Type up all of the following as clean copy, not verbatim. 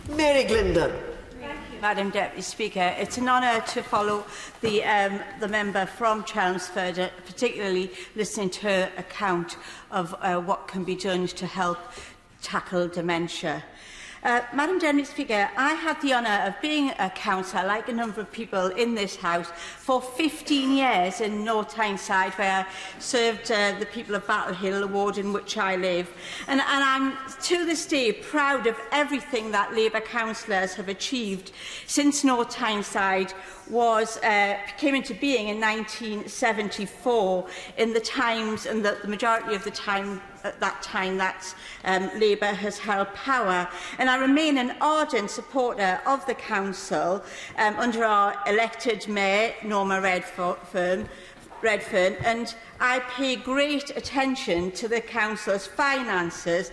Mary Glindon. Madam Deputy Speaker, it's an honour to follow the member from Chelmsford, particularly listening to her account of what can be done to help tackle dementia. Madam Deputy Speaker, I had the honour of being a councillor, like a number of people in this House, for 15 years in North Tyneside, where I served the people of Battle Hill, the ward in which I live. And I'm, to this day, proud of everything that Labour councillors have achieved since North Tyneside came into being in 1974, in the times, and the majority of the time at that time that Labour has held power. And I remain an ardent supporter of the council under our elected mayor, Norma Redfern, and I pay great attention to the council's finances,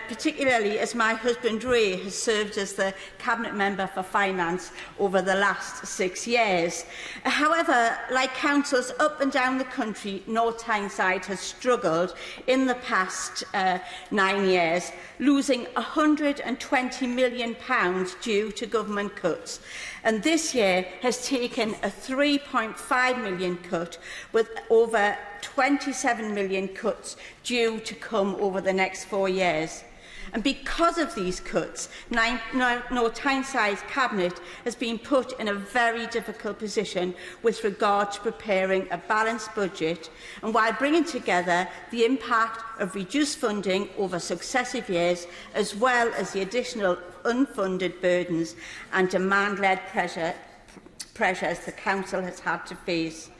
particularly as my husband Ray has served as the Cabinet Member for Finance over the last 6 years. However, like councils up and down the country, North Tyneside has struggled in the past 9 years, losing £120 million due to government cuts. And this year has taken a £3.5 million cut, with over £27 million cuts due to come over the next 4 years. And because of these cuts, North Tyneside's Cabinet has been put in a very difficult position with regard to preparing a balanced budget, and while bringing together the impact of reduced funding over successive years, as well as the additional unfunded burdens and demand-led pressures the Council has had to face.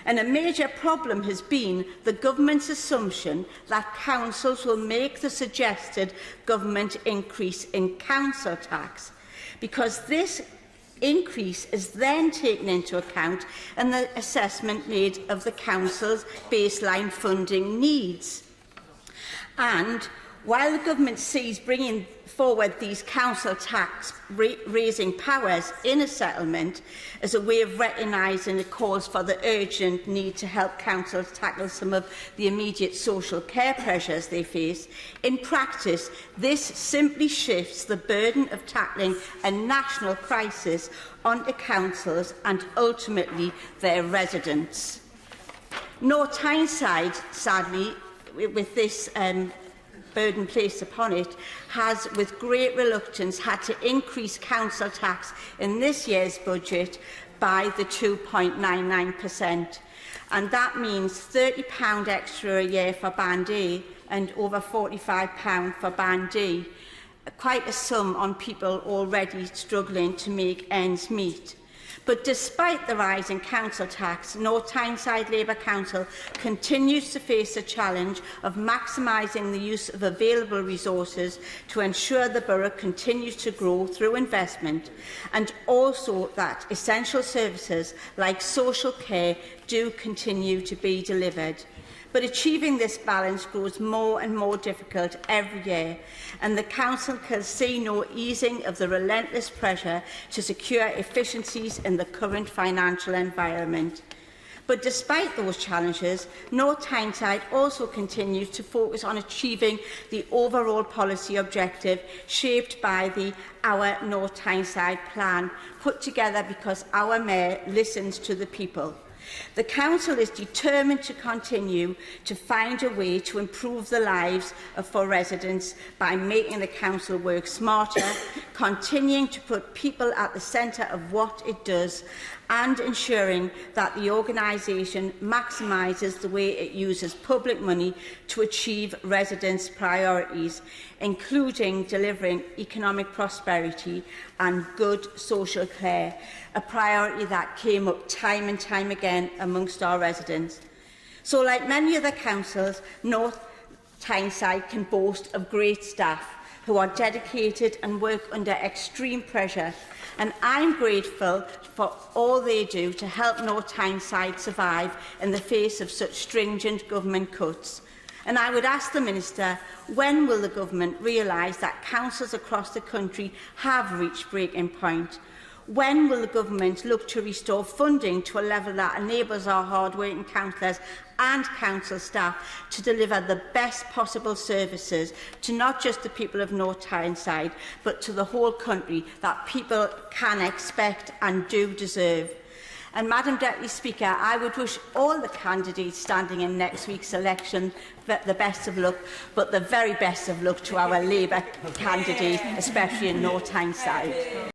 And a major problem has been the government's assumption that councils will make the suggested government increase in council tax, because this increase is then taken into account in the assessment made of the council's baseline funding needs. And while the government sees bringing forward these council tax raising powers in a settlement as a way of recognising the calls for the urgent need to help councils tackle some of the immediate social care pressures they face, in practice this simply shifts the burden of tackling a national crisis onto councils and ultimately their residents. North Tyneside, sadly, with this burden placed upon it, has with great reluctance had to increase council tax in this year's budget by the 2.99%. And that means £30 extra a year for Band A and over £45 for Band D. Quite a sum on people already struggling to make ends meet. But despite the rise in council tax, North Tyneside Labour Council continues to face the challenge of maximising the use of available resources to ensure the borough continues to grow through investment, and also that essential services like social care do continue to be delivered. But achieving this balance grows more and more difficult every year, and the Council can see no easing of the relentless pressure to secure efficiencies in the current financial environment. But despite those challenges, North Tyneside also continues to focus on achieving the overall policy objective shaped by the Our North Tyneside plan, put together because our Mayor listens to the people. The Council is determined to continue to find a way to improve the lives of our residents by making the Council work smarter, continuing to put people at the centre of what it does, and ensuring that the organisation maximises the way it uses public money to achieve residents' priorities, including delivering economic prosperity and good social care, a priority that came up time and time again amongst our residents. So, like many other councils, North Tyneside can boast of great staff who are dedicated and work under extreme pressure, and I'm grateful for all they do to help North Tyneside survive in the face of such stringent government cuts. And I would ask the Minister, when will the Government realise that councils across the country have reached breaking point? When will the government look to restore funding to a level that enables our hard-working councillors and council staff to deliver the best possible services to not just the people of North Tyneside, but to the whole country that people can expect and do deserve? And Madam Deputy Speaker, I would wish all the candidates standing in next week's election the best of luck, but the very best of luck to our Labour candidate, especially in North Tyneside.